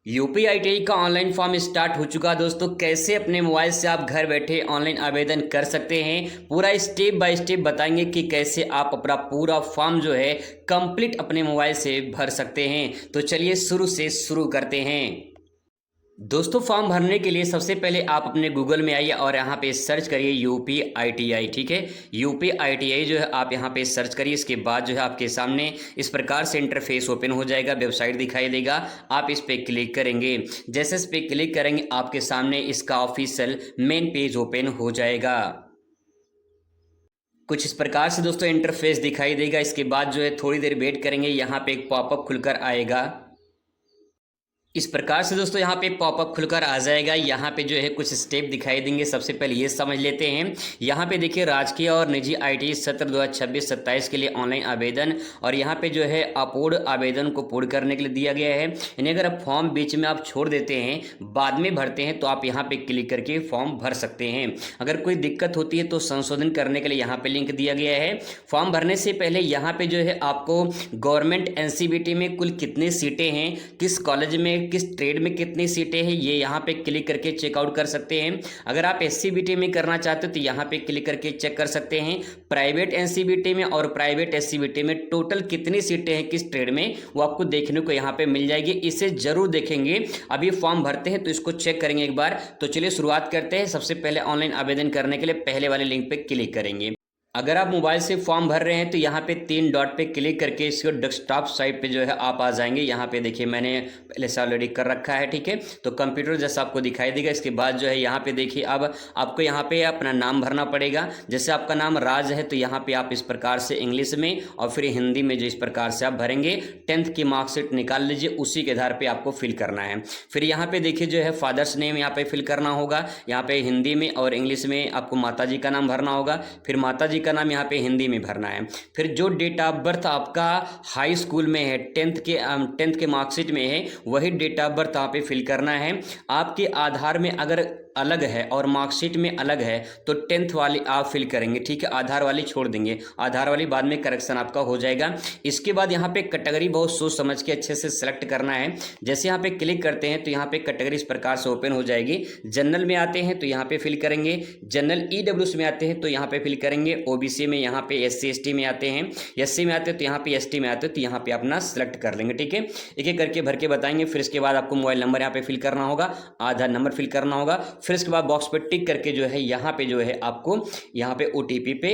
UP ITI का online form start हो चुका है दोस्तों। कैसे अपने मोबाइल से आप घर बैठे ऑनलाइन आवेदन कर सकते हैं, पूरा स्टेप बाय स्टेप बताएंगे कि कैसे आप अपना पूरा फॉर्म जो है कंप्लीट अपने मोबाइल से भर सकते हैं। तो चलिए शुरू से शुरू करते हैं। दोस्तों, फॉर्म भरने के लिए सबसे पहले आप अपने गूगल में आइए और यहाँ पे सर्च करिए यूपी आईटीआई। ठीक है, यूपी आईटीआई जो है आप यहाँ पे सर्च करिए। इसके बाद जो है आपके सामने इस प्रकार से इंटरफेस ओपन हो जाएगा, वेबसाइट दिखाई देगा। आप इस पर क्लिक करेंगे। जैसे इस पर क्लिक करेंगे आपके सामने इसका ऑफिशियल मेन पेज ओपन हो जाएगा। कुछ इस प्रकार से दोस्तों इंटरफेस दिखाई देगा। इसके बाद जो है थोड़ी देर वेट करेंगे, यहाँ पे एक पॉपअप खुलकर आएगा। इस प्रकार से दोस्तों यहाँ पे पॉपअप खुलकर आ जाएगा। यहाँ पे जो है कुछ स्टेप दिखाई देंगे। सबसे पहले ये समझ लेते हैं। यहाँ पे देखिए राजकीय और निजी आईटीआई सत्र 2026-27 के लिए ऑनलाइन आवेदन, और यहाँ पे जो है अपूर्ण आवेदन को पूर्ण करने के लिए दिया गया है। यानी अगर आप फॉर्म बीच में आप छोड़ देते हैं, बाद में भरते हैं, तो आप यहाँ पे क्लिक करके फॉर्म भर सकते हैं। अगर कोई दिक्कत होती है तो संशोधन करने के लिए यहाँ पे लिंक दिया गया है। फॉर्म भरने से पहले यहाँ पे जो है आपको गवर्नमेंट एनसीवीटी में कुल कितनी सीटें हैं, किस कॉलेज में किस ट्रेड में कितनी सीटें हैं, ये यहाँ पे क्लिक करके चेकआउट कर सकते हैं। अगर आप एससीबीटी में करना चाहते हो तो यहाँ पे क्लिक करके चेक कर सकते हैं। प्राइवेट एनसीबीटी में और प्राइवेट एससीबीटी में टोटल कितनी सीटें हैं किस ट्रेड में, वो आपको देखने को यहाँ पे मिल जाएगी। इसे जरूर देखेंगे। अभी फॉर्म भरते हैं तो इसको चेक करेंगे एक बार। तो चलिए शुरुआत करते हैं। सबसे पहले ऑनलाइन आवेदन करने के लिए पहले वाले लिंक पे क्लिक करेंगे। अगर आप मोबाइल से फॉर्म भर रहे हैं तो यहाँ पे 3 डॉट पे क्लिक करके इसको डेस्कटॉप साइट पे जो है आप आ जाएंगे। यहाँ पे देखिए मैंने पहले से ऑलरेडी कर रखा है। ठीक है, तो कंप्यूटर जैसा आपको दिखाई देगा। इसके बाद जो है यहाँ पे देखिए अब आपको यहाँ पे अपना नाम भरना पड़ेगा। जैसे आपका नाम राज है तो यहाँ पे आप इस प्रकार से इंग्लिश में और फिर हिंदी में जो इस प्रकार से आप भरेंगे। 10th की मार्कशीट निकाल लीजिए, उसी के आधार पर आपको फिल करना है। फिर यहाँ पे देखिए जो है फादर्स नेम यहाँ पे फिल करना होगा। यहाँ पे हिंदी में और इंग्लिश में आपको माता जी का नाम भरना होगा। फिर माता जी का नाम यहाँ पे हिंदी में भरना है। फिर जो डेट ऑफ बर्थ आपका हाई स्कूल में है, 10th के मार्कशीट में है, वही डेट ऑफ बर्थ यहाँ पे फिल करना है। आपके आधार में अगर अलग है और मार्कशीट में अलग है तो 10th वाली आप फिल करेंगे। ठीक है, आधार वाली छोड़ देंगे। आधार वाली बाद में करेक्शन आपका हो जाएगा। इसके बाद यहाँ पे कैटेगरी बहुत सोच समझ के अच्छे से सेलेक्ट करना है। जैसे यहाँ पे क्लिक करते हैं तो यहाँ पे कैटेगरी इस प्रकार से ओपन हो जाएगी। जनरल में आते हैं तो यहाँ पे फिल करेंगे। जनरल ईडब्ल्यूएस में आते हैं तो यहाँ पे फिल करेंगे। ओबीसी में यहाँ पे एससी एसटी में आते हैं, एससी में आते हैं तो यहाँ पे एसटी में आते हैं तो यहाँ पे अपना सेलेक्ट कर लेंगे। ठीक है, एक एक करके भर के बताएंगे। फिर इसके बाद आपको मोबाइल नंबर यहाँ पे फिल करना होगा, आधार नंबर फिल करना होगा। फिर इसके बाद बॉक्स पे टिक करके जो है यहाँ पे जो है आपको यहाँ पे ओटीपी पे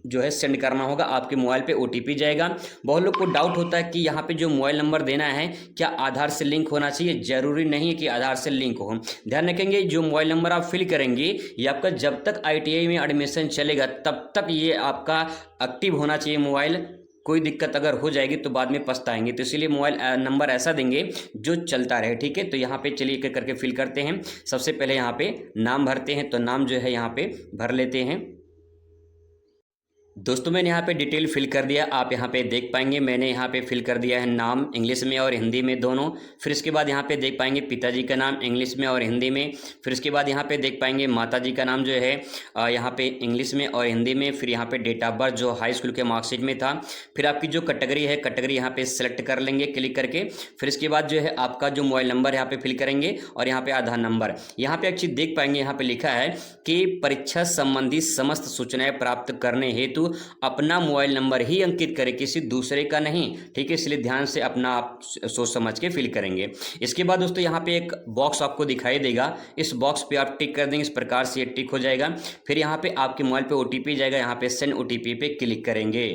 जो है सेंड करना होगा। आपके मोबाइल पे ओटीपी जाएगा। बहुत लोग को डाउट होता है कि यहाँ पे जो मोबाइल नंबर देना है क्या आधार से लिंक होना चाहिए। जरूरी नहीं है कि आधार से लिंक हो। ध्यान रखेंगे जो मोबाइल नंबर आप फिल करेंगे ये आपका जब तक आईटीआई में एडमिशन चलेगा तब तक ये आपका एक्टिव होना चाहिए मोबाइल। कोई दिक्कत अगर हो जाएगी तो बाद में पछताएंगे। तो इसलिए मोबाइल नंबर ऐसा देंगे जो चलता रहे। ठीक है, तो यहाँ पे चलिए एक करके फिल करते हैं। सबसे पहले यहाँ पे नाम भरते हैं, तो नाम जो है यहाँ पे भर लेते हैं। दोस्तों मैंने यहाँ पे डिटेल फिल कर दिया। आप यहाँ पे देख पाएंगे मैंने यहाँ पे फिल कर दिया है नाम इंग्लिश में और हिंदी में दोनों। फिर इसके बाद यहाँ पे देख पाएंगे पिताजी का नाम इंग्लिश में और हिंदी में। फिर इसके बाद यहाँ पे देख पाएंगे माताजी का नाम जो है यहाँ पे इंग्लिश में और हिंदी में। फिर यहाँ पे डेट ऑफ बर्थ जो हाई स्कूल के मार्कशीट में था। फिर आपकी जो कैटेगरी है कैटेगरी यहाँ पे सेलेक्ट कर लेंगे क्लिक करके। फिर इसके बाद जो है आपका जो मोबाइल नंबर यहाँ पे फिल करेंगे और यहाँ पे आधार नंबर। यहाँ पे अच्छी देख पाएंगे यहाँ पे लिखा है कि परीक्षा संबंधी समस्त सूचनाएं प्राप्त करने हेतु अपना मोबाइल नंबर ही अंकित करें, किसी दूसरे का नहीं। ठीक है, इसलिए ध्यान से अपना आप सोच समझ के फिल करेंगे। इसके बाद दोस्तों यहाँ पे एक बॉक्स आपको दिखाई देगा। इस बॉक्स पे आप टिक कर देंगे। इस प्रकार से ये टिक हो जाएगा। फिर यहाँ पे आपके मोबाइल पे ओटीपी जाएगा। यहाँ पे सेंड ओटीपी पे क्लिक करेंगे।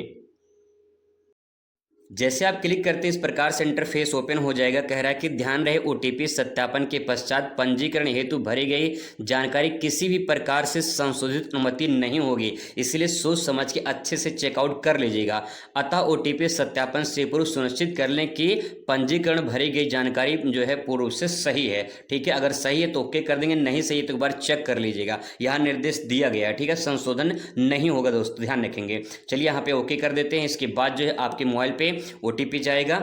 जैसे आप क्लिक करते हैं इस प्रकार से इंटरफेस ओपन हो जाएगा। कह रहा है कि ध्यान रहे ओटीपी सत्यापन के पश्चात पंजीकरण हेतु भरी गई जानकारी किसी भी प्रकार से संशोधित अनुमति नहीं होगी, इसलिए सोच समझ के अच्छे से चेकआउट कर लीजिएगा। अतः ओटीपी सत्यापन से पूर्व सुनिश्चित कर लें कि पंजीकरण भरी गई जानकारी जो है पूर्व से सही है। ठीक है, अगर सही है तो ओके कर देंगे, नहीं सही है तो एक बार चेक कर लीजिएगा। यहाँ निर्देश दिया गया है। ठीक है, संशोधन नहीं होगा दोस्तों, ध्यान रखेंगे। चलिए यहाँ पे ओके कर देते हैं। इसके बाद जो है आपके मोबाइल पे ओटीपी जाएगा।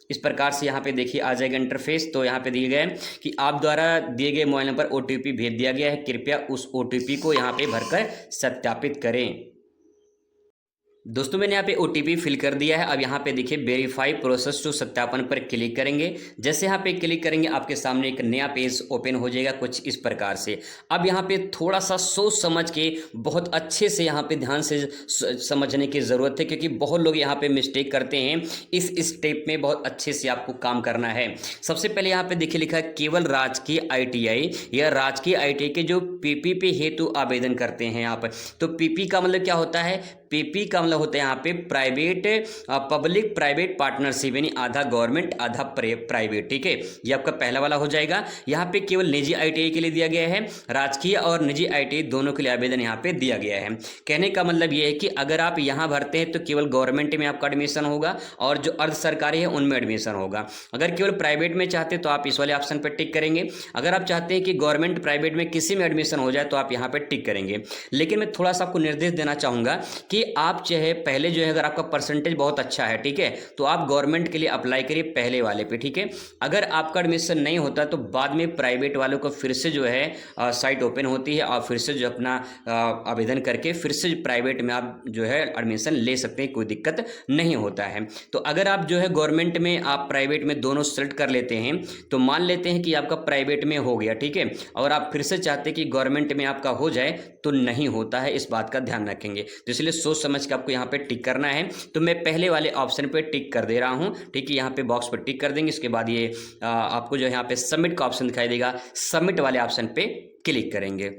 इस प्रकार से यहाँ पे देखिए आ जाएगा इंटरफेस। तो यहाँ पे दिए गए कि आप द्वारा दिए गए मोबाइल नंबर ओटीपी भेज दिया गया है, कृपया उस ओटीपी को यहाँ पे भरकर सत्यापित करें। दोस्तों मैंने यहाँ पे OTP फिल कर दिया है। अब यहाँ पे देखिए वेरीफाई प्रोसेस टू सत्यापन पर क्लिक करेंगे। जैसे यहाँ पे क्लिक करेंगे आपके सामने एक नया पेज ओपन हो जाएगा कुछ इस प्रकार से। अब यहाँ पे थोड़ा सा सोच समझ के बहुत अच्छे से यहाँ पे ध्यान से समझने की ज़रूरत है, क्योंकि बहुत लोग यहाँ पे मिस्टेक करते हैं। इस स्टेप में बहुत अच्छे से आपको काम करना है। सबसे पहले यहाँ पे देखिए लिखा है केवल राजकीय ITI या राजकीय ITI के जो PP हेतु आवेदन करते हैं यहाँ पर। तो PP का मतलब क्या होता है? PP का मतलब होता है यहाँ पे प्राइवेट पब्लिक प्राइवेट पार्टनरशिप, यानी आधा गवर्नमेंट आधा प्राइवेट। ठीक है, ये आपका पहला वाला हो जाएगा। यहाँ पे केवल निजी ITI के लिए दिया गया है, राजकीय और निजी ITI दोनों के लिए आवेदन यहाँ पे दिया गया है। कहने का मतलब ये है कि अगर आप यहाँ भरते हैं तो केवल गवर्नमेंट में आपका एडमिशन होगा और जो अर्ध सरकारी है उनमें एडमिशन होगा। अगर केवल प्राइवेट में चाहते तो आप इस वाले ऑप्शन पर टिक करेंगे। अगर आप चाहते हैं कि गवर्नमेंट प्राइवेट में किसी में एडमिशन हो जाए तो आप यहाँ पर टिक करेंगे। लेकिन मैं थोड़ा सा आपको निर्देश देना चाहूँगा कि आप चाहे पहले जो है अगर आपका परसेंटेज बहुत अच्छा है, ठीक है, तो आप गवर्नमेंट के लिए अप्लाई करिए पहले वाले पे। ठीक है, अगर आपका एडमिशन नहीं होता तो बाद में प्राइवेट वालों को फिर से जो है साइट ओपन होती है और फिर से जो अपना आवेदन करके फिर से प्राइवेट में आप जो है एडमिशन ले सकते हैं, कोई दिक्कत नहीं होता है। तो अगर आप जो है गवर्नमेंट में आप प्राइवेट में दोनों सेलेक्ट कर लेते हैं तो मान लेते हैं कि आपका प्राइवेट में हो गया, ठीक है, और आप फिर से चाहते हैं कि गवर्नमेंट में आपका हो जाए तो नहीं होता है। इस बात का ध्यान रखेंगे। तो इसलिए सोच समझ के आपको यहाँ पे टिक करना है। तो मैं पहले वाले ऑप्शन पे टिक कर दे रहा हूँ। ठीक है, यहाँ पे बॉक्स पर टिक कर देंगे। इसके बाद ये आपको जो है यहाँ पे सबमिट का ऑप्शन दिखाई देगा, सबमिट वाले ऑप्शन पे क्लिक करेंगे।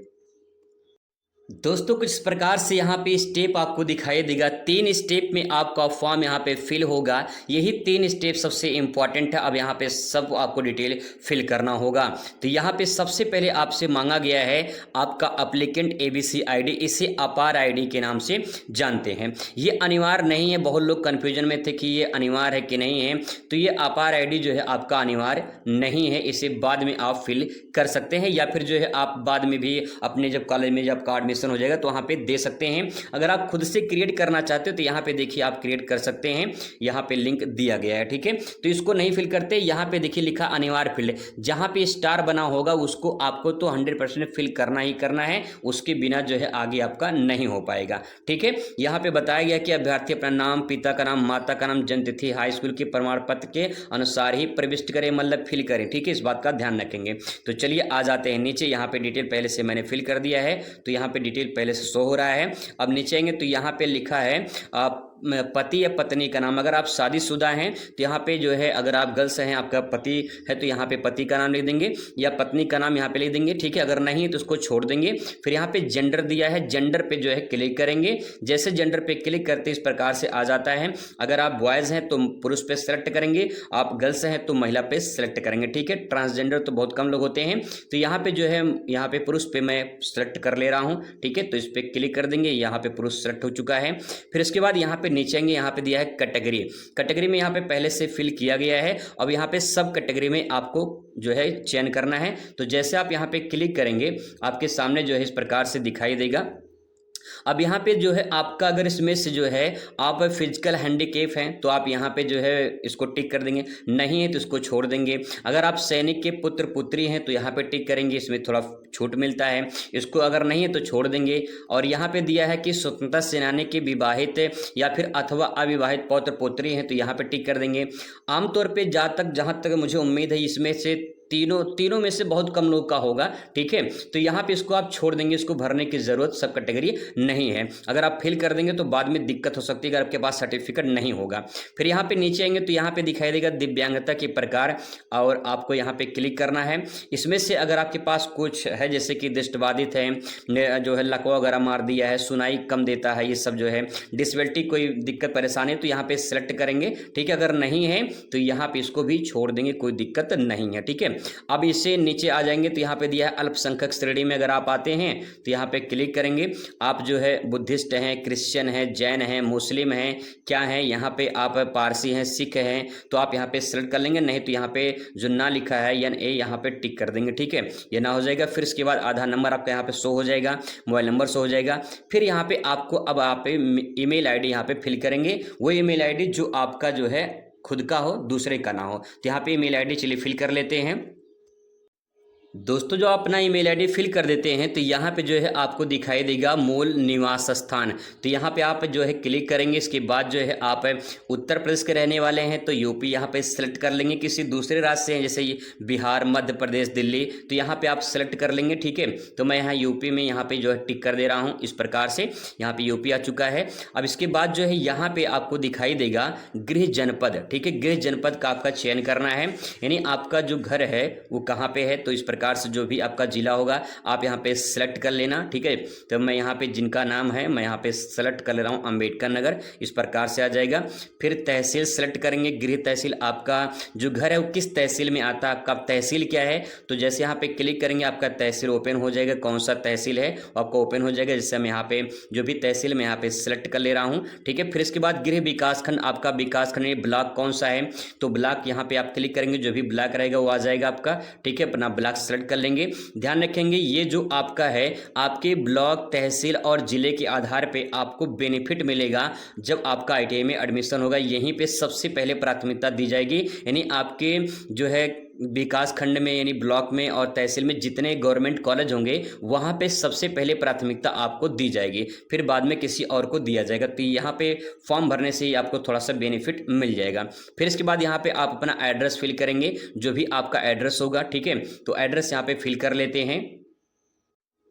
दोस्तों कुछ इस प्रकार से यहाँ पे स्टेप आपको दिखाई देगा। 3 स्टेप में आपका फॉर्म यहाँ पे फिल होगा। यही 3 स्टेप सबसे इंपॉर्टेंट है। अब यहाँ पे सब आपको डिटेल फिल करना होगा। तो यहाँ पे सबसे पहले आपसे मांगा गया है आपका एप्लीकेंट ABC ID, इसे अपार ID के नाम से जानते हैं। ये अनिवार्य नहीं है, बहुत लोग कन्फ्यूजन में थे कि ये अनिवार्य है कि नहीं है। तो ये अपार ID जो है आपका अनिवार्य नहीं है, इसे बाद में आप फिल कर सकते हैं या फिर जो है आप बाद में भी अपने जब कॉलेज में जब कार्ड हो जाएगा तो वहां पे दे सकते हैं। अगर आप खुद से क्रिएट करना चाहते हो तो यहाँ पे देखिए आप क्रिएट कर सकते हैं, यहाँ पे लिंक दिया गया है। ठीक है, तो इसको नहीं फिल करते, यहाँ पे देखिए लिखा अनिवार्य फील्ड, जहाँ पे स्टार बना होगा उसको आपको तो 100% फिल करना ही करना है, उसके बिना जो है आगे आपका नहीं हो पाएगा। ठीक है, यहाँ पे बताया गया कि अभ्यर्थी अपना नाम, पिता का नाम, माता का नाम, जन्म तिथि, हाई स्कूल के प्रमाण पत्र के अनुसार ही प्रविष्ट करें, मतलब फिल करें। ठीक है, इस बात का ध्यान रखेंगे। तो चलिए आ जाते हैं नीचे। यहाँ पे डिटेल पहले से मैंने फिल कर दिया है, तो यहाँ पे डिटेल पहले से शो हो रहा है। अब नीचे आएंगे तो यहाँ पे लिखा है पति या पत्नी का नाम। अगर आप शादीशुदा हैं तो यहाँ पे जो है, अगर आप गर्ल्स हैं, आपका पति है तो यहाँ पे पति का नाम लिख देंगे या पत्नी का नाम यहाँ पे लिख देंगे। ठीक है, अगर नहीं है तो उसको छोड़ देंगे। फिर यहाँ पे जेंडर दिया है, जेंडर पे जो है क्लिक करेंगे। जैसे जेंडर पे क्लिक करते इस प्रकार से आ जाता है। अगर आप बॉयज़ हैं तो पुरुष पे सेलेक्ट करेंगे, आप गर्ल्स हैं तो महिला पे सेलेक्ट करेंगे। ठीक है, ट्रांसजेंडर तो बहुत कम लोग होते हैं, तो यहाँ पे जो है यहाँ पे पुरुष पे मैं सेलेक्ट कर ले रहा हूँ। ठीक है, तो इस पर क्लिक कर देंगे, यहाँ पे पुरुष सेलेक्ट हो चुका है। फिर इसके बाद यहाँ पे नीचे आएंगे, यहाँ पे दिया है कैटेगरी। कैटेगरी में यहाँ पे पहले से फिल किया गया है। अब यहाँ पे सब कैटेगरी में आपको जो है चयन करना है। तो जैसे आप यहाँ पे क्लिक करेंगे आपके सामने जो है इस प्रकार से दिखाई देगा। अब यहाँ पे जो है आपका, अगर इसमें से जो है आप फिजिकल हैंडीकेप हैं तो आप यहाँ पे जो है इसको टिक कर देंगे, नहीं है तो इसको छोड़ देंगे। अगर आप सैनिक के पुत्र पुत्री हैं तो यहाँ पे टिक करेंगे, इसमें थोड़ा छूट मिलता है, इसको अगर नहीं है तो छोड़ देंगे। और यहाँ पे दिया है कि स्वतंत्रता सेनानी के विवाहित या फिर अथवा अविवाहित पौत्र पुत्री हैं तो यहाँ पे टिक कर देंगे। आमतौर पर जहाँ तक मुझे उम्मीद है इसमें से तीनों में से बहुत कम लोग का होगा। ठीक है, तो यहाँ पे इसको आप छोड़ देंगे, इसको भरने की जरूरत सब कैटेगरी नहीं है। अगर आप फिल कर देंगे तो बाद में दिक्कत हो सकती है अगर आपके पास सर्टिफिकेट नहीं होगा। फिर यहाँ पे नीचे आएंगे तो यहाँ पे दिखाई देगा दिव्यांगता के प्रकार, और आपको यहाँ पे क्लिक करना है। इसमें से अगर आपके पास कुछ है जैसे कि दृष्टिबाधित है, जो है लकवा वगैरह मार दिया है, सुनाई कम देता है, ये सब जो है डिसेबिलिटी, कोई दिक्कत परेशानी तो यहाँ पे सेलेक्ट करेंगे। ठीक है, अगर नहीं है तो यहाँ पे इसको भी छोड़ देंगे, कोई दिक्कत नहीं है। ठीक है, अब इसे नीचे आ जाएंगे तो यहाँ पे दिया है अल्पसंख्यक श्रेणी में अगर आप आते हैं तो यहाँ पे क्लिक करेंगे। आप जो है बुद्धिस्ट हैं, क्रिश्चियन हैं, जैन हैं, मुस्लिम हैं, क्या हैं, यहाँ पे आप पारसी हैं, सिख हैं, तो आप यहाँ पे सेलेक्ट कर लेंगे। नहीं तो यहाँ पे जो ना लिखा है NA यहाँ पे टिक कर देंगे। ठीक है, ये ना हो जाएगा। फिर इसके बाद आधार नंबर आपका यहाँ पे शो हो जाएगा, मोबाइल नंबर शो हो जाएगा। फिर यहाँ पे आपको अब आप ईमेल ID यहाँ पे फिल करेंगे, वो ईमेल ID जो आपका जो है खुद का हो, दूसरे का ना हो। तो यहाँ पे ईमेल ID चलिए फिल कर लेते हैं। दोस्तों जो अपना ईमेल आईडी फिल कर देते हैं तो यहाँ पे जो है आपको दिखाई देगा मूल निवास स्थान। तो यहाँ पे आप जो है क्लिक करेंगे। इसके बाद जो है आप उत्तर प्रदेश के रहने वाले हैं तो यूपी यहाँ पे सेलेक्ट कर लेंगे। किसी दूसरे राज्य से हैं जैसे बिहार, मध्य प्रदेश, दिल्ली, तो यहाँ पे आप सेलेक्ट कर लेंगे। ठीक है, तो मैं यहाँ यूपी में यहाँ पे जो है टिक कर दे रहा हूँ। इस प्रकार से यहाँ पे यूपी आ चुका है। अब इसके बाद जो है यहाँ पे आपको दिखाई देगा गृह जनपद। ठीक है, गृह जनपद का आपका चयन करना है, यानी आपका जो घर है वो कहाँ पे है। तो इस प्रकार से जो भी आपका जिला होगा आप यहाँ पे सेलेक्ट कर लेना। ठीक है, तो मैं यहाँ पे जिनका नाम है मैं यहाँ पे सेलेक्ट कर ले रहा हूँ अंबेडकर नगर। इस प्रकार से आ जाएगा। फिर तहसील सेलेक्ट करेंगे। गृह तहसील आपका जो घर है वो किस तहसील में आता है, आपका तहसील क्या है। तो जैसे यहाँ पे क्लिक करेंगे आपका तहसील ओपन हो जाएगा। कौन सा तहसील है आपका ओपन हो जाएगा। जैसे हम यहाँ पे जो भी तहसील में यहाँ पे सेलेक्ट कर ले रहा हूँ। ठीक है, फिर इसके बाद गृह विकासखंड, आपका विकासखंड ब्लॉक कौन सा है, तो ब्लॉक यहाँ पे आप क्लिक करेंगे। जो भी ब्लॉक रहेगा वो आ जाएगा आपका। ठीक है, अपना ब्लॉक सेलेक्ट कर लेंगे। ध्यान रखेंगे ये जो आपका है आपके ब्लॉक, तहसील और जिले के आधार पे आपको बेनिफिट मिलेगा जब आपका आईटीआई में एडमिशन होगा। यहीं पे सबसे पहले प्राथमिकता दी जाएगी, यानी आपके जो है विकास खंड में यानी ब्लॉक में और तहसील में जितने गवर्नमेंट कॉलेज होंगे वहाँ पे सबसे पहले प्राथमिकता आपको दी जाएगी, फिर बाद में किसी और को दिया जाएगा। तो यहाँ पे फॉर्म भरने से ही आपको थोड़ा सा बेनिफिट मिल जाएगा। फिर इसके बाद यहाँ पे आप अपना एड्रेस फिल करेंगे, जो भी आपका एड्रेस होगा। ठीक है, तो एड्रेस यहाँ पे फिल कर लेते हैं।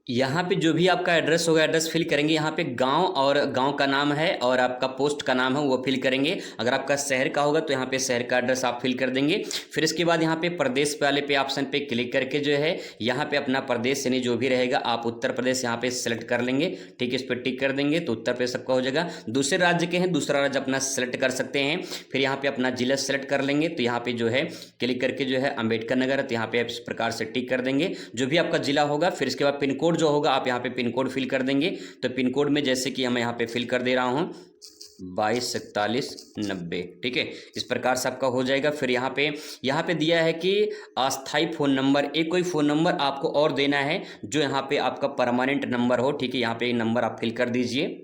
यहाँ पे जो भी आपका एड्रेस होगा एड्रेस फिल करेंगे। यहाँ पे गांव और गांव का नाम है और आपका पोस्ट का नाम है वो फिल करेंगे। अगर आपका शहर का होगा तो यहाँ पे शहर का एड्रेस आप फिल कर देंगे। फिर इसके बाद यहाँ पे प्रदेश वाले पे ऑप्शन पे क्लिक करके जो है यहाँ पे अपना प्रदेश यानी जो भी रहेगा आप उत्तर प्रदेश यहाँ पे सेलेक्ट कर लेंगे। ठीक है, इस पर टिक कर देंगे तो उत्तर प्रदेश सबका हो जाएगा। दूसरे राज्य के हैं दूसरा राज्य अपना सेलेक्ट कर सकते हैं। फिर यहाँ पे अपना जिला सेलेक्ट कर लेंगे। तो यहाँ पे जो है क्लिक करके जो है अंबेडकर नगर है तो यहाँ पे इस प्रकार से टिक कर देंगे जो भी आपका जिला होगा। फिर इसके बाद पिन कोड जो होगा आप यहाँ पे पिन कोड फिल कर देंगे। तो पिन कोड में जैसे कि हम यहाँ पे फिल कर दे रहा हूँ 224190। ठीक है, इस प्रकार से आपका हो जाएगा। फिर यहाँ पे दिया है कि अस्थाई फ़ोन नंबर, एक कोई फ़ोन नंबर आपको और देना है जो यहाँ पे आपका परमानेंट नंबर हो। ठीक है, यहाँ पे नंबर आप फिल कर दीजिए।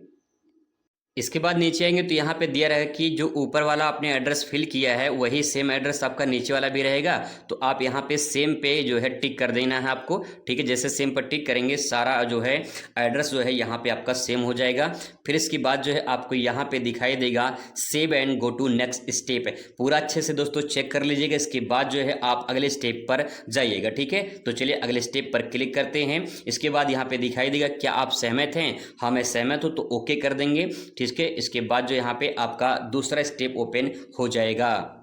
इसके बाद नीचे आएंगे तो यहाँ पे दिया रहेगा कि जो ऊपर वाला आपने एड्रेस फिल किया है वही सेम एड्रेस आपका नीचे वाला भी रहेगा। तो आप यहाँ पे सेम पे जो है टिक कर देना है आपको। ठीक है, जैसे सेम पर टिक करेंगे सारा जो है एड्रेस जो है यहाँ पे आपका सेम हो जाएगा। फिर इसके बाद जो है आपको यहाँ पे दिखाई देगा save and go to next step. पूरा अच्छे से दोस्तों चेक कर लीजिएगा। इसके बाद जो है आप अगले स्टेप पर जाइएगा। ठीक है, तो चलिए अगले स्टेप पर क्लिक करते हैं। इसके बाद यहाँ पे दिखाई देगा क्या आप सहमत हैं। हाँ मैं सहमत हूँ तो ओके कर देंगे। ठीक है, इसके बाद जो यहाँ पे आपका दूसरा स्टेप ओपन हो जाएगा।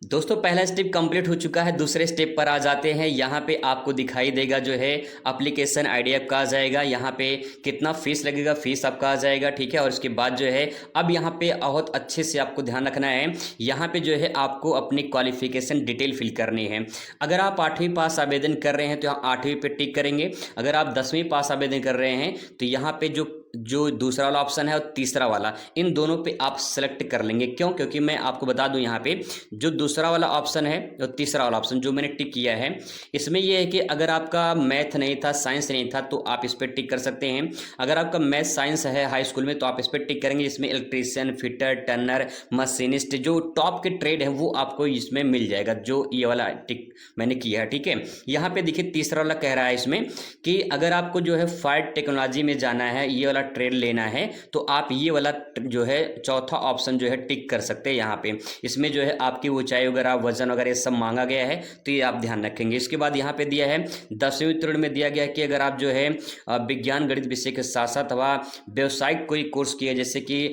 दोस्तों पहला स्टेप कंप्लीट हो चुका है। दूसरे स्टेप पर आ जाते हैं। यहाँ पे आपको दिखाई देगा जो है एप्लीकेशन आईडी आपका आ जाएगा। यहाँ पे कितना फीस लगेगा फीस आपका आ जाएगा। ठीक है, और इसके बाद जो है अब यहाँ पे बहुत अच्छे से आपको ध्यान रखना है। यहाँ पे जो है आपको अपनी क्वालिफिकेशन डिटेल फिल करनी है। अगर आप 8वीं पास आवेदन कर रहे हैं तो यहाँ 8वीं पे टिक करेंगे। अगर आप 10वीं पास आवेदन कर रहे हैं तो यहाँ पे जो दूसरा वाला ऑप्शन है और तीसरा वाला इन दोनों पे आप सेलेक्ट कर लेंगे। क्यों? क्योंकि मैं आपको बता दूं यहाँ पे जो दूसरा वाला ऑप्शन है और तीसरा वाला ऑप्शन जो मैंने टिक किया है इसमें यह है कि अगर आपका मैथ नहीं था, साइंस नहीं था तो आप इस पर टिक कर सकते हैं। अगर आपका मैथ साइंस है हाई स्कूल में तो आप इस पर टिक करेंगे। इसमें इलेक्ट्रीशियन, फिटर, टर्नर, मशीनिस्ट जो टॉप के ट्रेड है वो आपको इसमें मिल जाएगा, जो ये वाला टिक मैंने किया है। ठीक है, यहाँ पे देखिए तीसरा वाला कह रहा है इसमें कि अगर आपको जो है फायर टेक्नोलॉजी में जाना है, ये वाला ट्रेड लेना है तो आप ये वाला जो है चौथा ऑप्शन जो है टिक कर सकते हैं। यहाँ पे इसमें जो है आपकी ऊंचाई वगैरह, वजन वगैरह ये सब मांगा गया है तो ये आप ध्यान रखेंगे। इसके बाद यहाँ पे दिया है 10वीं उत्तीर्ण में दिया गया है कि अगर आप जो है विज्ञान गणित विषय के साथ साथ अथवा व्यावसायिक कोई कोर्स किए, जैसे कि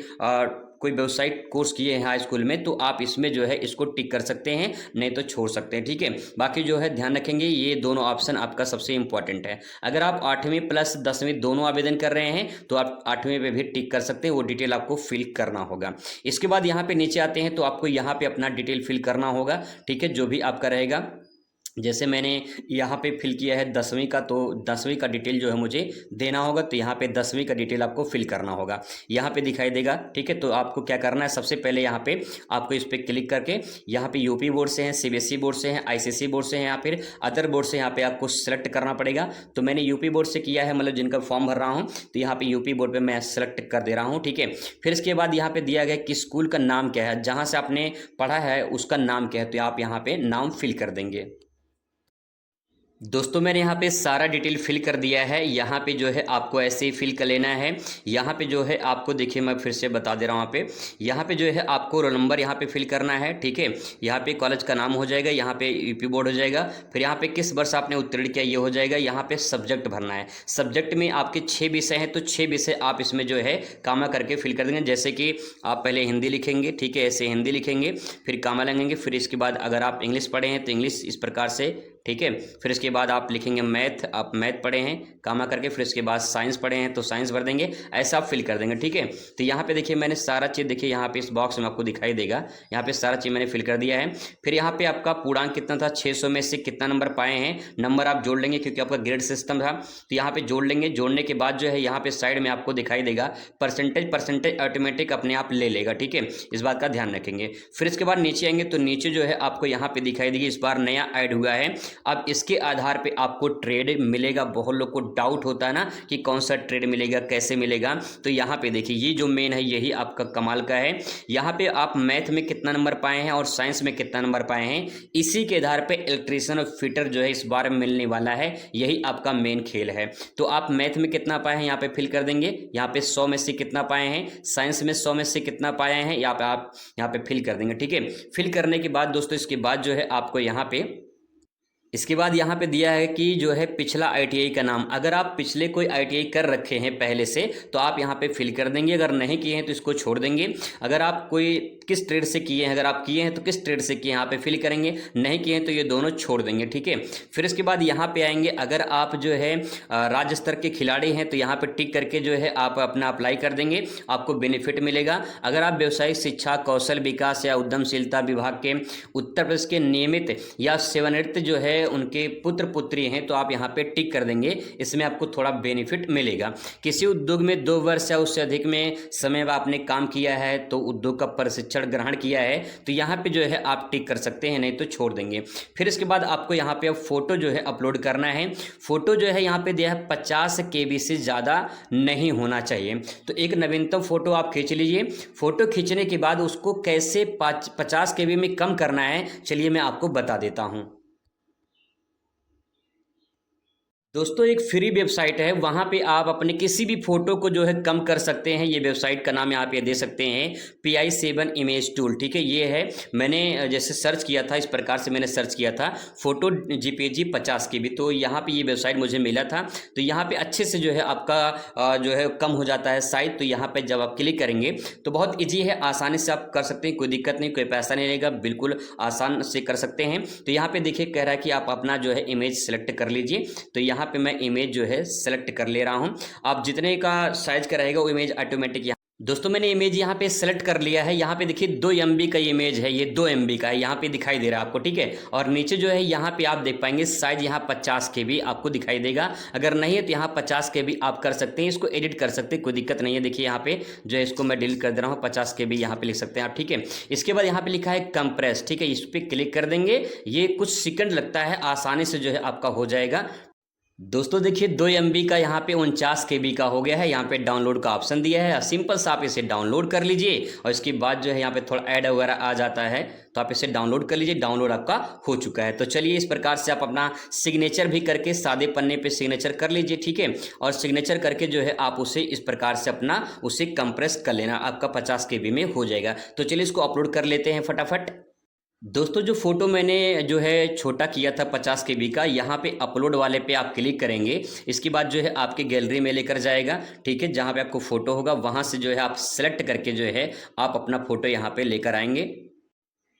कोई व्यावसायिक कोर्स किए हैं हाई स्कूल में तो आप इसमें जो है इसको टिक कर सकते हैं, नहीं तो छोड़ सकते हैं। ठीक है, बाकी जो है ध्यान रखेंगे ये दोनों ऑप्शन आपका सबसे इंपॉर्टेंट है। अगर आप 8वीं प्लस 10वीं दोनों आवेदन कर रहे हैं तो आप 8वीं पे भी टिक कर सकते हैं, वो डिटेल आपको फिल करना होगा। इसके बाद यहाँ पे नीचे आते हैं तो आपको यहाँ पे अपना डिटेल फिल करना होगा। ठीक है, जो भी आपका रहेगा, जैसे मैंने यहाँ पे फिल किया है 10वीं का तो 10वीं का डिटेल जो है मुझे देना होगा। तो यहाँ पे 10वीं का डिटेल आपको फिल करना होगा, यहाँ पे दिखाई देगा। ठीक है, तो आपको क्या करना है, सबसे पहले यहाँ पे आपको इस पर क्लिक करके यहाँ पे यूपी बोर्ड से हैं, सीबीएसई बोर्ड से हैं, आईसीएसई बोर्ड से हैं या फिर अदर बोर्ड से यहाँ पे आपको सेलेक्ट करना पड़ेगा। तो मैंने यूपी बोर्ड से किया है, मतलब जिनका फॉर्म भर रहा हूँ तो यहाँ पे यूपी बोर्ड पर मैं सेलेक्ट कर दे रहा हूँ। ठीक है, फिर इसके बाद यहाँ पे दिया गया कि स्कूल का नाम क्या है, जहाँ से आपने पढ़ा है उसका नाम क्या है, तो आप यहाँ पे नाम फिल कर देंगे। दोस्तों मैंने यहाँ पे सारा डिटेल फिल कर दिया है। यहाँ पे जो है आपको ऐसे ही फिल कर लेना है। यहाँ पे जो है आपको देखिए मैं फिर से बता दे रहा हूँ। यहाँ पे जो है आपको रोल नंबर यहाँ पे फिल करना है, ठीक है। यहाँ पे कॉलेज का नाम हो जाएगा, यहाँ पे यूपी बोर्ड हो जाएगा, फिर यहाँ पे किस वर्ष आपने उत्तीर्ण किया ये हो जाएगा। यहाँ पे सब्जेक्ट भरना है। सब्जेक्ट में आपके 6 विषय हैं, तो 6 विषय आप इसमें जो है कामा करके फिल कर देंगे। जैसे कि आप पहले हिंदी लिखेंगे, ठीक है, ऐसे हिंदी लिखेंगे, फिर कामा लगेंगे, फिर इसके बाद अगर आप इंग्लिश पढ़े हैं तो इंग्लिश इस प्रकार से, ठीक है। फिर इसके बाद आप लिखेंगे मैथ, आप मैथ पढ़े हैं कामा करके, फिर इसके बाद साइंस पढ़े हैं तो साइंस भर देंगे, ऐसा आप फिल कर देंगे, ठीक है। तो यहाँ पे देखिए मैंने सारा चीज़, देखिए यहाँ पे इस बॉक्स में आपको दिखाई देगा, यहाँ पे सारा चीज़ मैंने फिल कर दिया है। फिर यहाँ पे आपका पूर्णांक कितना था, 600 में से कितना नंबर पाए हैं, नंबर आप जोड़ लेंगे क्योंकि आपका ग्रेड सिस्टम था, तो यहाँ पे जोड़ लेंगे। जोड़ने के बाद जो है यहाँ पे साइड में आपको दिखाई देगा परसेंटेज ऑटोमेटिक अपने आप ले लेगा, ठीक है, इस बात का ध्यान रखेंगे। फिर इसके बाद नीचे आएंगे तो नीचे जो है आपको यहाँ पे दिखाई देगी, इस बार नया ऐड हुआ है। अब इसके आधार पे आपको ट्रेड मिलेगा। बहुत लोग को डाउट होता है ना कि कौन सा ट्रेड मिलेगा, कैसे मिलेगा, तो यहाँ पे देखिए ये जो मेन है यही आपका कमाल का है। यहाँ पे आप मैथ में कितना नंबर पाए हैं और साइंस में कितना नंबर पाए हैं, इसी के आधार पे इलेक्ट्रीशियन और फिटर जो है इस बार मिलने वाला है। यही आपका मेन खेल है। तो आप मैथ में कितना पाए हैं यहाँ पे फिल कर देंगे। यहाँ पे 100 में से कितना पाए हैं, साइंस में 100 में से कितना पाए हैं, यहाँ पे आप यहाँ पे फिल कर देंगे, ठीक है। फिल करने के बाद दोस्तों इसके बाद जो है आपको यहाँ पे इसके बाद यहाँ पे दिया है कि जो है पिछला आईटीआई का नाम, अगर आप पिछले कोई आईटीआई कर रखे हैं पहले से तो आप यहाँ पे फिल कर देंगे, अगर नहीं किए हैं तो इसको छोड़ देंगे। अगर आप कोई किस ट्रेड से किए हैं, अगर आप किए हैं तो किस ट्रेड से किए हैं यहाँ पे फिल करेंगे, नहीं किए हैं तो ये दोनों छोड़ देंगे, ठीक है। फिर इसके बाद यहाँ पे आएंगे, अगर आप जो है राज्य स्तर के खिलाड़ी हैं तो यहाँ पे टिक करके जो है आप अपना अप्लाई कर देंगे, आपको बेनिफिट मिलेगा। अगर आप व्यवसायिक शिक्षा, कौशल विकास या उद्यमशीलता विभाग के उत्तर प्रदेश के नियमित या सेवानिवृत्त जो है उनके पुत्र पुत्री हैं तो आप यहाँ पे टिक कर देंगे, इसमें आपको थोड़ा बेनिफिट मिलेगा। किसी उद्योग में 2 वर्ष या उससे अधिक में समय आपने काम किया है तो उद्योग का प्रशिक्षण ग्रहण किया है तो यहाँ पे जो है आप टिक कर सकते हैं, नहीं तो छोड़ देंगे। फिर इसके बाद आपको यहाँ पे अब फोटो जो है अपलोड करना है। फोटो जो है यहाँ पे दिया है 50 KB से ज़्यादा नहीं होना चाहिए। तो एक नवीनतम फोटो आप खींच लीजिए। फोटो खींचने के बाद उसको कैसे 50 KB में कम करना है, चलिए मैं आपको बता देता हूँ। दोस्तों एक फ्री वेबसाइट है, वहाँ पे आप अपने किसी भी फोटो को जो है कम कर सकते हैं। ये वेबसाइट का नाम यहाँ पे दे सकते हैं PI7 इमेज टूल, ठीक है। ये है, मैंने जैसे सर्च किया था इस प्रकार से मैंने सर्च किया था फोटो JPG 50 KB, तो यहाँ पे ये वेबसाइट मुझे मिला था। तो यहाँ पे अच्छे से जो है आपका जो है कम हो जाता है साइज। तो यहाँ पे जब आप क्लिक करेंगे तो बहुत ईजी है, आसानी से आप कर सकते हैं, कोई दिक्कत नहीं, कोई पैसा नहीं रहेगा, बिल्कुल आसान से कर सकते हैं। तो यहाँ पे देखिए कह रहा है कि आप अपना जो है इमेज सेलेक्ट कर लीजिए। तो यहाँ पे मैं इमेज जो है सेलेक्ट कर ले रहा हूं। आप जितने का साइज का रहेगा वो इमेज ऑटोमेटिक दोस्तों मैंने इमेज यहाँ पे सेलेक्ट कर लिया है। यहाँ पे देखिए 2 MB का इमेज है, ये 2 MB का है, यहाँ पे दिखाई दे रहा है आपको, ठीक है। और नीचे जो है यहाँ पे आप देख पाएंगे साइज यहाँ 50 KB आपको दिखाई देगा। अगर नहीं है तो यहाँ 50 KB आप कर सकते हैं, इसको एडिट कर सकते हैं, कोई दिक्कत नहीं है। देखिए यहाँ पे जो है इसको मैं डिलीट कर दे रहा हूँ, 50 KB यहाँ पे लिख सकते हैं आप, ठीक है। इसके बाद यहाँ पे लिखा है कंप्रेस, ठीक है, इस पर क्लिक कर देंगे। ये कुछ सेकंड लगता है, आसानी से जो है आपका हो जाएगा। दोस्तों देखिए 2 MB का यहाँ पे 49 KB का हो गया है। यहाँ पे डाउनलोड का ऑप्शन दिया है, सिंपल सा आप इसे डाउनलोड कर लीजिए। और इसके बाद जो है यहाँ पे थोड़ा ऐड वगैरह आ जाता है तो आप इसे डाउनलोड कर लीजिए। डाउनलोड आपका हो चुका है। तो चलिए इस प्रकार से आप अपना सिग्नेचर भी करके सादे पन्ने पे सिग्नेचर कर लीजिए, ठीक है। और सिग्नेचर करके जो है आप उसे इस प्रकार से अपना उसे कंप्रेस कर लेना, आपका 50 KB में हो जाएगा। तो चलिए इसको अपलोड कर लेते हैं फटाफट। दोस्तों जो फोटो मैंने जो है छोटा किया था 50 KB का, यहाँ पे अपलोड वाले पे आप क्लिक करेंगे। इसके बाद जो है आपके गैलरी में लेकर जाएगा, ठीक है, जहाँ पे आपको फोटो होगा वहाँ से जो है आप सेलेक्ट करके जो है आप अपना फोटो यहाँ पे लेकर आएंगे।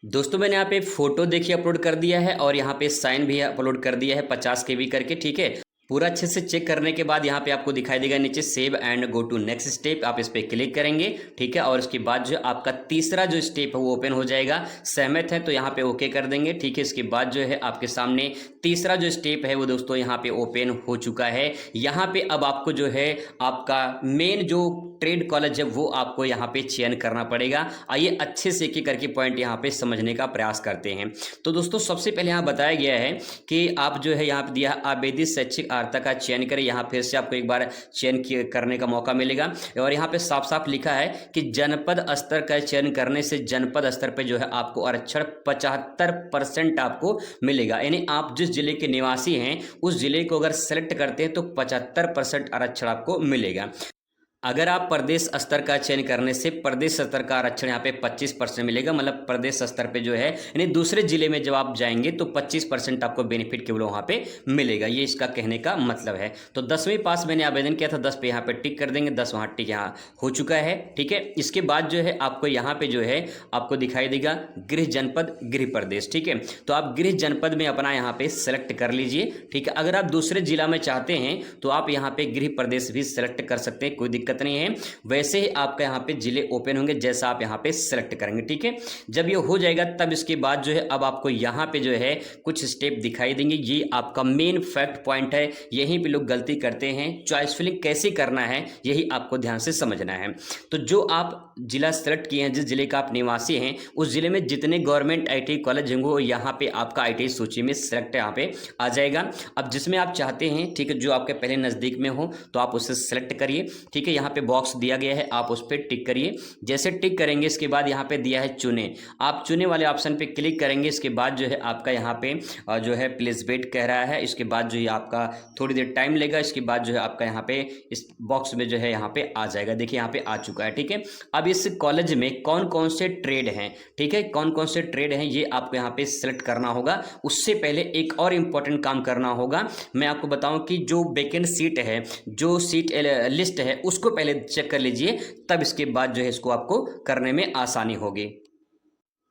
दोस्तों मैंने यहाँ पे फोटो देखिए अपलोड कर दिया है और यहाँ पे साइन भी अपलोड कर दिया है 50 KB करके, ठीक है। पूरा अच्छे से चेक करने के बाद यहाँ पे आपको दिखाई देगा नीचे save and go to next step, आप इस पर क्लिक करेंगे, ठीक है। और इसके बाद जो आपका तीसरा जो स्टेप है वो ओपन हो जाएगा। सहमत है तो यहाँ पे ओके कर देंगे, ठीक है। इसके बाद जो है आपके सामने तीसरा जो स्टेप है वो दोस्तों यहाँ पे ओपन हो चुका है। यहाँ पे अब आपको जो है आपका मेन जो ट्रेड कॉलेज है वो आपको यहाँ पे चयन करना पड़ेगा। आइए अच्छे से एक करके पॉइंट यहाँ पे समझने का प्रयास करते हैं। तो दोस्तों सबसे पहले यहाँ बताया गया है कि आप जो है यहाँ पे दिया आवेदित शैक्षिक सहायता का चयन करें। यहाँ फिर से आपको एक बार चयन करने का मौका मिलेगा और यहाँ पे साफ साफ लिखा है कि जनपद स्तर का चयन करने से जनपद स्तर पे जो है आपको आरक्षण 75% आपको मिलेगा। यानी आप जिस जिले के निवासी हैं उस जिले को अगर सेलेक्ट करते हैं तो 75% आरक्षण आपको मिलेगा। अगर आप प्रदेश स्तर का चयन करने से प्रदेश स्तर का आरक्षण यहाँ पे 25% मिलेगा, मतलब प्रदेश स्तर पे जो है यानी दूसरे जिले में जब आप जाएंगे तो 25% आपको बेनिफिट केवल वहाँ पे मिलेगा। ये इसका कहने का मतलब है। तो 10वीं पास मैंने आवेदन किया था, 10 पे यहाँ पे टिक कर देंगे, 10 वहाँ टिक यहाँ हो चुका है। ठीक है, इसके बाद जो है आपको यहाँ पे जो है आपको दिखाई देगा गृह जनपद गृह प्रदेश। ठीक है, तो आप गृह जनपद में अपना यहाँ पे सेलेक्ट कर लीजिए। ठीक है, अगर आप दूसरे जिला में चाहते हैं तो आप यहाँ पे गृह प्रदेश भी सेलेक्ट कर सकते हैं, कोई दिक्कत नहीं है। वैसे ही आपका यहाँ पे जिले ओपन होंगे जैसा आप यहाँ पे सेलेक्ट करेंगे। ठीक है, जब ये हो जाएगा तब इसके बाद जो है अब आपको यहाँ पे जो है कुछ स्टेप दिखाई देंगे। ये आपका मेन फैक्ट पॉइंट है, यहीं पे लोग गलती करते हैं। चॉइस फिलिंग कैसे करना है यही आपको ध्यान से समझना है। तो जो आप जिला सेलेक्ट किए हैं, जिस जिले का आप निवासी हैं, उस जिले में जितने गवर्नमेंट ITI कॉलेज होंगे वो यहाँ पे आपका ITI सूची में सेलेक्ट यहाँ पे आ जाएगा। अब जिसमें आप चाहते हैं, ठीक है, जो आपके पहले नज़दीक में हो तो आप उसे सेलेक्ट करिए। ठीक है, यहाँ पे बॉक्स दिया गया है, आप उस पर टिक करिए। जैसे टिक करेंगे इसके बाद यहाँ पे दिया है चुने, आप चुने वाले ऑप्शन पे क्लिक करेंगे। इसके बाद जो है आपका यहाँ पे जो है प्लीज वेट कह रहा है। इसके बाद जो है आपका थोड़ी देर टाइम लेगा। इसके बाद जो है आपका यहाँ पे इस बॉक्स में जो है यहाँ पे आ जाएगा। देखिए यहाँ पे आ चुका है। ठीक है, अब इस कॉलेज में कौन कौन से ट्रेड हैं, ठीक है, कौन कौन से ट्रेड हैं ये आपको यहाँ पे सेलेक्ट करना होगा। उससे पहले एक और इम्पोर्टेंट काम करना होगा। मैं आपको बताऊं कि जो वैकेंट सीट है, जो सीट लिस्ट है, उसको पहले चेक कर लीजिए, तब इसके बाद जो है इसको आपको करने में आसानी होगी।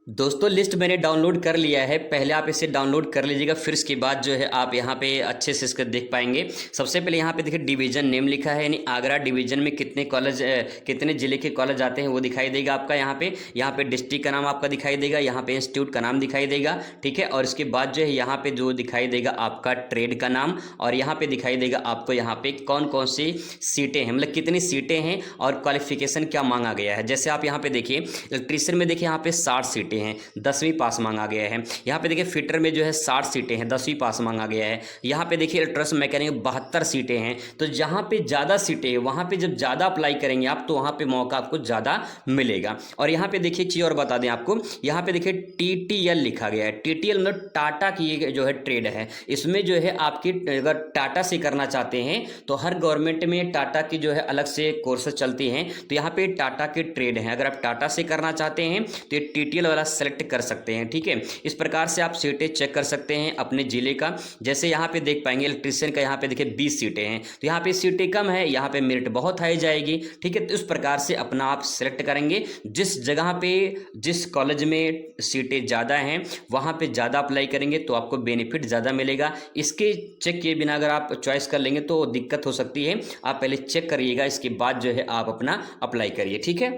दोस्तों लिस्ट मैंने डाउनलोड कर लिया है, पहले आप इसे डाउनलोड कर लीजिएगा, फिर इसके बाद जो है आप यहाँ पे अच्छे से इसको देख पाएंगे। सबसे पहले यहाँ पे देखिए डिवीजन नेम लिखा है, यानी आगरा डिवीजन में कितने कॉलेज कितने जिले के कॉलेज आते हैं वो दिखाई देगा आपका। यहाँ पे डिस्ट्रिक्ट का नाम आपका दिखाई देगा, यहाँ पे इंस्टीट्यूट का नाम दिखाई देगा। ठीक है, और इसके बाद जो है यहाँ पे जो दिखाई देगा आपका ट्रेड का नाम, और यहाँ पे दिखाई देगा आपको यहाँ पे कौन कौन सी सीटें हैं, मतलब कितनी सीटें हैं और क्वालिफिकेशन क्या मांगा गया है। जैसे आप यहाँ पे देखिए इलेक्ट्रीशियन में देखिए यहाँ पे 60 सीटें हैं, 10वीं पास मांगा गया है। यहाँ पे देखिए फिटर में जो है 60 सीटें हैं, 10वीं पास मांगा गया है। यहाँ पे देखिए इलेक्ट्रिशियन मैकेनिक 72 सीटें हैं। तो जहाँ पे ज़्यादा सीटें हैं वहाँ पे जब ज़्यादा अप्लाई करेंगे आप तो वहाँ पे मौका आपको ज़्यादा मिलेगा। और यहाँ पे देखिए चीज़ और बता दें आपको, यहाँ पे देखिए TTL लिखा गया है। TTL मतलब टाटा की जो है ट्रेड है। इसमें जो है आपकी अगर टाटा से करना चाहते हैं तो हर गवर्नमेंट में टाटा की जो है अलग से कोर्सेज चलती हैं, तो यहाँ पे टाटा के ट्रेड हैं। अगर आप टाटा से करना चाहते हैं तो ये TTL वाला सेलेक्ट कर सकते हैं। ठीक है, इस प्रकार से आप सीटें चेक कर सकते हैं अपने जिले का। जैसे यहाँ पे देख पाएंगे इलेक्ट्रीशियन का यहाँ पे देखिए 20 सीटें हैं, तो यहाँ पे सीटें कम है, यहाँ पे मेरिट बहुत हाई जाएगी। ठीक है, तो इस प्रकार से अपना आप सेलेक्ट करेंगे। जिस जगह पे जिस कॉलेज में सीटें ज़्यादा हैं वहाँ पे ज़्यादा अप्लाई करेंगे तो आपको बेनिफिट ज़्यादा मिलेगा। इसके चेक किए बिना अगर आप चॉइस कर लेंगे तो दिक्कत हो सकती है। आप पहले चेक करिएगा, इसके बाद जो है आप अपना अप्लाई करिए। ठीक है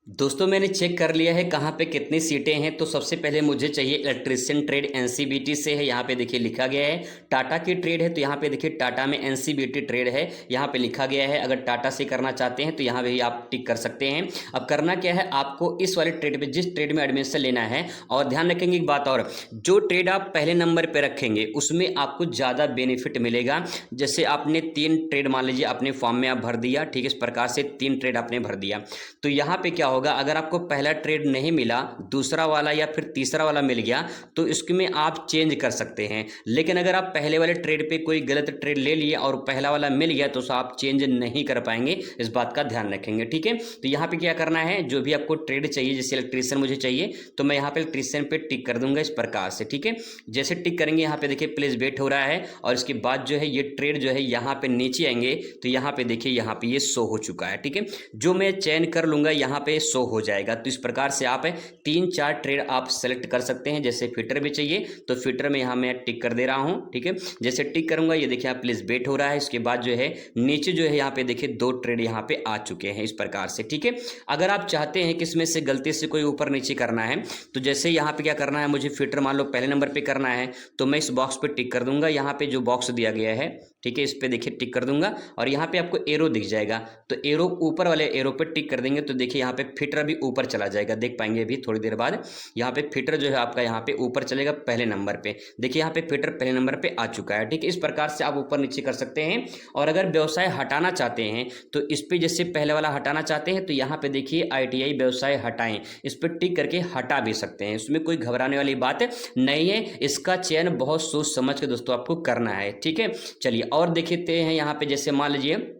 दोस्तों, मैंने चेक कर लिया है कहाँ पे कितनी सीटें हैं। तो सबसे पहले मुझे चाहिए इलेक्ट्रीशियन ट्रेड, NCBT से है। यहाँ पे देखिए लिखा गया है टाटा की ट्रेड है, तो यहाँ पे देखिए टाटा में NCBT ट्रेड है, यहाँ पे लिखा गया है। अगर टाटा से करना चाहते हैं तो यहाँ पे भी आप टिक कर सकते हैं। अब करना क्या है, आपको इस वाले ट्रेड पर जिस ट्रेड में एडमिशन लेना है, और ध्यान रखेंगे एक बात और, जो ट्रेड आप पहले नंबर पर रखेंगे उसमें आपको ज़्यादा बेनिफिट मिलेगा। जैसे आपने 3 ट्रेड मान लीजिए अपने फॉर्म में आप भर दिया, ठीक है, इस प्रकार से 3 ट्रेड आपने भर दिया, तो यहाँ पे क्या होगा, अगर आपको पहला ट्रेड नहीं मिला, दूसरा वाला या फिर तीसरा वाला मिल गया तो इसमें आप चेंज कर सकते हैं। लेकिन अगर आप पहले वाले ट्रेड पे कोई गलत ट्रेड ले लिए और पहला वाला मिल गया तो आप चेंज नहीं कर पाएंगे, इस बात का ध्यान रखेंगे। ठीक है, तो यहाँ पे क्या करना है, जो भी आपको ट्रेड चाहिए, जैसे इलेक्ट्रीशियन मुझे चाहिए तो मैं यहाँ पे इलेक्ट्रीशियन पे टिक कर दूंगा इस प्रकार से। ठीक है, जैसे टिक करेंगे यहाँ पे देखिए प्लीज वेट हो रहा है, और इसके बाद जो है ये ट्रेड जो है यहाँ पे नीचे आएंगे तो यहाँ पे देखिए यहाँ पे ये शो हो चुका है। ठीक है, जो मैं चयन कर लूंगा यहाँ पे शो हो जाएगा। तो इस प्रकार से आप 3-4 ट्रेड आप सेलेक्ट कर सकते हैं। जैसे फिटर भी चाहिए तो फिटर में यहाँ मैं टिक कर दे रहा हूँ। ठीक है, जैसे टिक करूंगा ये देखिए आप प्लीज वेट हो रहा है। इसके बाद जो है नीचे जो है यहाँ पे देखिए 2 ट्रेड यहाँ पे आ चुके हैं इस प्रकार से। ठीक है, अगर आप चाहते हैं कि इसमें से गलती से कोई ऊपर नीचे करना है तो जैसे यहाँ पे क्या करना है, मुझे फिटर मान लो पहले नंबर पे करना है तो मैं इस बॉक्स पे टिक कर दूंगा। यहाँ पे जो बॉक्स दिया गया है, ठीक है, इस पे देखिए टिक कर दूंगा और यहाँ पे आपको एरो दिख जाएगा, तो एरो ऊपर वाले एरो पे टिक कर देंगे तो देखिए यहाँ पे फिटर भी ऊपर चला जाएगा, देख पाएंगे अभी थोड़ी देर बाद यहाँ पे फिटर जो है आपका यहाँ पे ऊपर चलेगा पहले नंबर पे। देखिए यहाँ पे फिटर पहले नंबर पे आ चुका है, ठीक है। इस प्रकार से आप ऊपर नीचे कर सकते हैं। और अगर व्यवसाय हटाना चाहते हैं तो इस पर जैसे पहले वाला हटाना चाहते हैं तो यहाँ पे देखिए ITI व्यवसाय हटाएं, इस पर टिक करके हटा भी सकते हैं, इसमें कोई घबराने वाली बात नहीं है। इसका चयन बहुत सोच समझ के दोस्तों आपको करना है, ठीक है। चलिए और देखते हैं यहाँ पे, जैसे मान लीजिए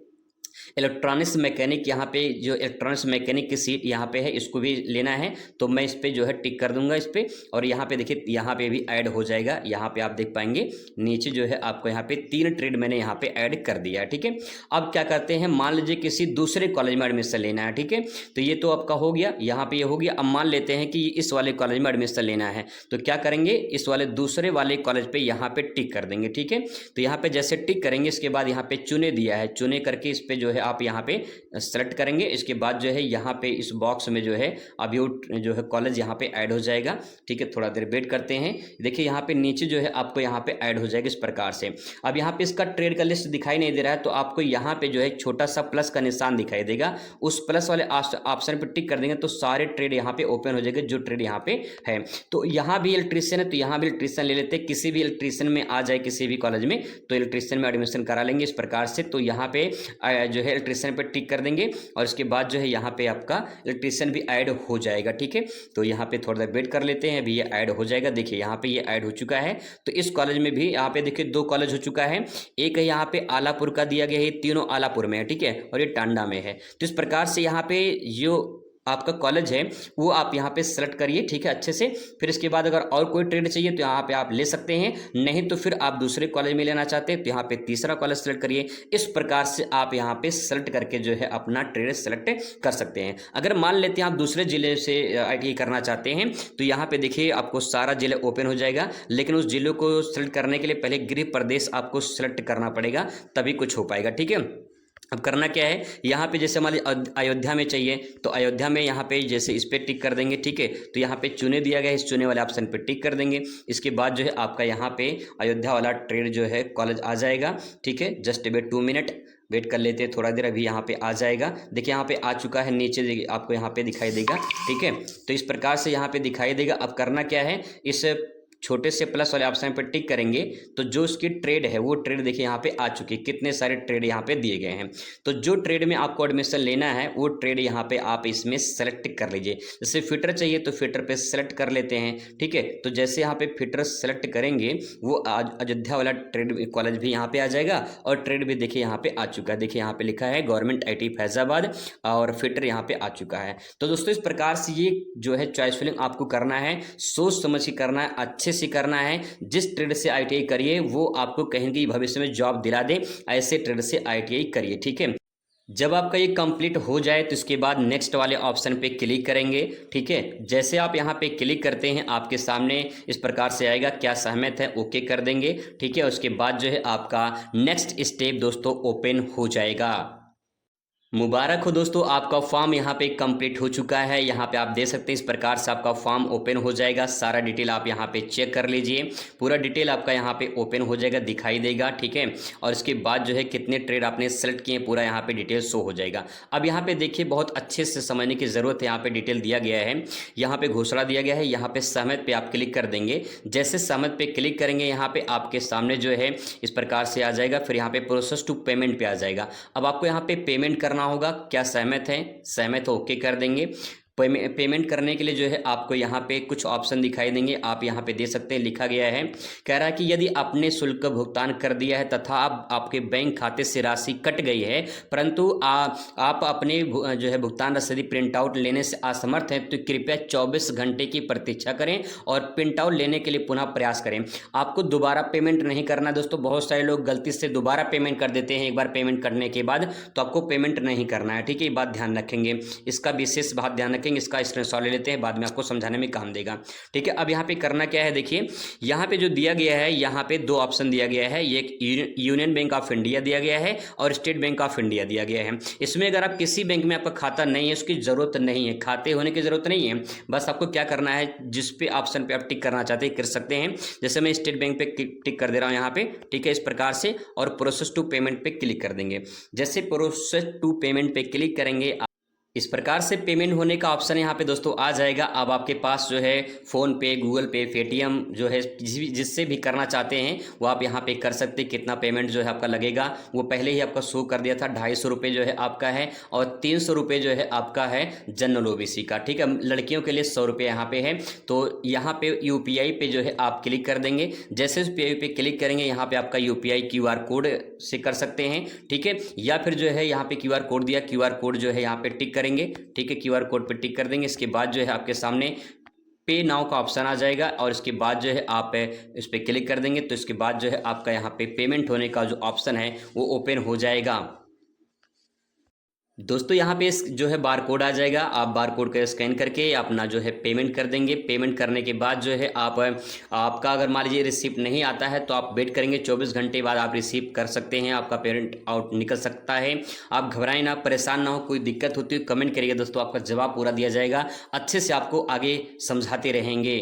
इलेक्ट्रॉनिक्स मैकेनिक, यहाँ पे जो इलेक्ट्रॉनिक्स मैकेनिक की सीट यहाँ पे है, इसको भी लेना है तो मैं इस पर जो है टिक कर दूंगा इस पर। और यहाँ पे देखिए यहाँ पे भी ऐड हो जाएगा, यहाँ पे आप देख पाएंगे नीचे जो है आपको यहाँ पे 3 ट्रेड मैंने यहाँ पे ऐड कर दिया है, ठीक है। अब क्या करते हैं, मान लीजिए किसी दूसरे कॉलेज में एडमिशन लेना है, ठीक है। तो ये तो आपका हो गया, यहाँ पे ये हो गया। अब मान लेते हैं कि इस वाले कॉलेज में एडमिशन लेना है तो क्या करेंगे, इस वाले दूसरे वाले कॉलेज पे यहाँ पे टिक कर देंगे, ठीक है। तो यहाँ पे जैसे टिक करेंगे इसके बाद यहाँ पे चुने दिया है, चुने करके इस पे जो है आप यहाँ पे सेलेक्ट करेंगे। इसके बाद जो है यहाँ पे इस बॉक्स में जो है अब ये जो है कॉलेज यहाँ पे ऐड हो जाएगा, ठीक है। थोड़ा देर वेट करते हैं, देखिए यहाँ पे नीचे जो है आपको यहाँ पे ऐड हो जाएगा इस प्रकार से। अब यहाँ पे इसका ट्रेड का लिस्ट दिखाई नहीं दे रहा है तो आपको यहाँ पे जो है छोटा सा प्लस का निशान दिखाई देगा, उस प्लस वाले ऑप्शन पे टिक कर देंगे तो सारे ट्रेड यहाँ पे ओपन हो जाएंगे जो ट्रेड यहाँ पे है। तो यहाँ भी इलेक्ट्रीशियन है तो यहाँ भी इलेक्ट्रीशियन ले लेते हैं, किसी भी इलेक्ट्रीशियन में आ जाए किसी भी कॉलेज में तो इलेक्ट्रीशियन में एडमिशन करा लेंगे इस प्रकार से। तो यहाँ पे जो है इलेक्ट्रीशियन पे टिक कर देंगे और इसके बाद जो है यहाँ पे आपका इलेक्ट्रीशियन भी ऐड हो जाएगा, ठीक है। तो यहाँ पे थोड़ा देर वेट कर लेते हैं, अभी ये ऐड हो जाएगा। देखिए यहाँ पे ये ऐड हो चुका है। तो इस कॉलेज में भी यहाँ पे देखिए 2 कॉलेज हो चुका है, एक है यहाँ पे आलापुर का दिया गया है, तीनों आलापुर में है, ठीक है, और ये टांडा में है। तो इस प्रकार से यहाँ पे जो आपका कॉलेज है वो आप यहाँ पे सेलेक्ट करिए, ठीक है, अच्छे से। फिर इसके बाद अगर और कोई ट्रेड चाहिए तो यहाँ पे आप ले सकते हैं, नहीं तो फिर आप दूसरे कॉलेज में लेना चाहते हैं तो यहाँ पे तीसरा कॉलेज सेलेक्ट करिए। इस प्रकार से आप यहाँ पे सेलेक्ट करके जो है अपना ट्रेड सेलेक्ट कर सकते हैं। अगर मान लेते हैं आप दूसरे जिले से ITI करना चाहते हैं तो यहाँ पे देखिए आपको सारा जिले ओपन हो जाएगा, लेकिन उस जिले को सेलेक्ट करने के लिए पहले गृह प्रदेश आपको सेलेक्ट करना पड़ेगा, तभी कुछ हो पाएगा, ठीक है। अब करना क्या है, यहाँ पे जैसे हमारे अयोध्या में चाहिए तो अयोध्या में यहाँ पे जैसे इस पर टिक कर देंगे, ठीक है। तो यहाँ पे चुने दिया गया है, इस चुने वाले ऑप्शन पे टिक कर देंगे। इसके बाद जो है आपका यहाँ पे अयोध्या वाला ट्रेड जो है कॉलेज आ जाएगा, ठीक है। जस्ट वेट 2 मिनट वेट कर लेते हैं थोड़ा देर, अभी यहाँ पे आ जाएगा। देखिए यहाँ पे आ चुका है, नीचे आपको यहाँ पे दिखाई देगा, ठीक है। तो इस प्रकार से यहाँ पे दिखाई देगा। अब करना क्या है, इस छोटे से प्लस वाले ऑप्शन पर टिक करेंगे तो जो उसकी ट्रेड है वो ट्रेड देखिए यहाँ पे आ चुकी है, कितने सारे ट्रेड यहाँ पे दिए गए हैं। तो जो ट्रेड में आपको एडमिशन लेना है वो ट्रेड यहाँ पे आप इसमें सेलेक्ट कर लीजिए। जैसे फिटर चाहिए तो फिटर पे सेलेक्ट कर लेते हैं, ठीक है। तो जैसे यहाँ पे फिटर सेलेक्ट करेंगे वो अयोध्या वाला ट्रेड कॉलेज भी यहाँ पे आ जाएगा और ट्रेड भी देखिए यहाँ पे आ चुका है। देखिए यहाँ पे लिखा है गवर्नमेंट ITI फैजाबाद और फिटर यहाँ पे आ चुका है। तो दोस्तों इस प्रकार से ये जो है चॉइस फिलिंग आपको करना है, सोच समझ के करना है, अच्छे से करना है। जिस ट्रेड से ITI करिए वो आपको कहीं कि भविष्य में जॉब दिला दे, ऐसे ट्रेड से ITI करिए, ठीक है। जब आपका ये कंप्लीट हो जाए तो इसके बाद नेक्स्ट वाले ऑप्शन पे क्लिक करेंगे, ठीक है। जैसे आप यहाँ पे क्लिक करते हैं आपके सामने इस प्रकार से आएगा, क्या सहमत है, ओके कर देंगे, ठीक है। उसके बाद जो है आपका नेक्स्ट स्टेप दोस्तों ओपन हो जाएगा। मुबारक हो दोस्तों, आपका फॉर्म यहाँ पे कंप्लीट हो चुका है। यहाँ पे आप देख सकते हैं इस प्रकार से आपका फॉर्म ओपन हो जाएगा। सारा डिटेल आप यहाँ पे चेक कर लीजिए, पूरा डिटेल आपका यहाँ पे ओपन हो जाएगा, दिखाई देगा, ठीक है। और इसके बाद जो है कितने ट्रेड आपने सेलेक्ट किए पूरा यहाँ पे डिटेल शो हो जाएगा। अब यहाँ पे देखिए बहुत अच्छे से समझने की ज़रूरत है, यहाँ पे डिटेल दिया गया है, यहाँ पे घोषणा दिया गया है। यहाँ पे सहमत पे आप क्लिक कर देंगे। जैसे सहमत पे क्लिक करेंगे यहाँ पे आपके सामने जो है इस प्रकार से आ जाएगा। फिर यहाँ पे प्रोसेस टू पेमेंट पे आ जाएगा। अब आपको यहाँ पे पेमेंट करना होगा, क्या सहमत है, सहमत हो ओके कर देंगे। पेमेंट करने के लिए जो है आपको यहाँ पे कुछ ऑप्शन दिखाई देंगे, आप यहाँ पे दे सकते हैं। लिखा गया है, कह रहा है कि यदि आपने शुल्क का भुगतान कर दिया है तथा आपके बैंक खाते से राशि कट गई है परंतु आप अपने जो है भुगतान रसीद प्रिंट आउट लेने से असमर्थ हैं तो कृपया 24 घंटे की प्रतीक्षा करें और प्रिंट आउट लेने के लिए पुनः प्रयास करें। आपको दोबारा पेमेंट नहीं करना दोस्तों। बहुत सारे लोग गलती से दोबारा पेमेंट कर देते हैं एक बार पेमेंट करने के बाद, तो आपको पेमेंट नहीं करना है, ठीक है। ये बात ध्यान रखेंगे, इसका विशेष बात ध्यान रखेंगे। इसका स्क्रीनशॉट ले लेते हैं, बाद में आपको समझाने में काम देगा, ठीक है। अब यहाँ पे करना क्या है, देखिए यहाँ पे जो दिया गया है यहाँ पे 2 ऑप्शन दिया गया है, एक यूनियन बैंक ऑफ इंडिया दिया गया है और स्टेट बैंक ऑफ इंडिया दिया गया है। इसमें अगर आप किसी बैंक में आपका खाता नहीं है उसकी ज़रूरत नहीं है, खाते होने की ज़रूरत नहीं है। बस आपको क्या करना है, जिस पे ऑप्शन पे आप टिक करना चाहते हैं कर सकते हैं। जैसे मैं स्टेट बैंक पे टिक कर दे रहा हूँ यहाँ पे, ठीक है, इस प्रकार से, और प्रोसेस टू पेमेंट पे क्लिक कर देंगे। जैसे प्रोसेस टू पेमेंट पे क्लिक करेंगे इस प्रकार से पेमेंट होने का ऑप्शन यहाँ पे दोस्तों आ जाएगा। अब आपके पास जो है फ़ोन पे, गूगल पे, पेटीएम जो है जिससे भी करना चाहते हैं वो आप यहाँ पे कर सकते हैं। कितना पेमेंट जो है आपका लगेगा वो पहले ही आपका शो कर दिया था। 250 रुपये जो है आपका है और 300 रुपये जो है आपका है जनरल ओबीसी का। ठीक है, लड़कियों के लिए 100 रुपये यहाँ पे है। तो यहाँ पे यूपीआई पे जो है आप क्लिक कर देंगे। जैसे यूपीआई पे क्लिक करेंगे यहाँ पे आपका यूपीआई क्यूआर कोड से कर सकते हैं। ठीक है, या फिर जो है यहाँ पे क्यूआर कोड दिया, क्यूआर कोड जो है यहाँ पे टिक करेंगे। ठीक है, क्यूआर कोड पे टिक कर देंगे। इसके बाद जो है आपके सामने पे नाउ का ऑप्शन आ जाएगा और इसके बाद जो है आप इस पर क्लिक कर देंगे। तो इसके बाद जो है आपका यहाँ पे पेमेंट होने का जो ऑप्शन है वो ओपन हो जाएगा। दोस्तों यहाँ पे जो है बार कोड आ जाएगा। आप बार कोड का स्कैन करके अपना जो है पेमेंट कर देंगे। पेमेंट करने के बाद जो है आपका अगर मान लीजिए रिसीप्ट नहीं आता है तो आप वेट करेंगे, 24 घंटे बाद आप रिसीव कर सकते हैं। आपका पेमेंट आउट निकल सकता है। आप घबराएं ना, परेशान ना हो। कोई दिक्कत होती है कमेंट करिएगा दोस्तों, आपका जवाब पूरा दिया जाएगा। अच्छे से आपको आगे समझाते रहेंगे।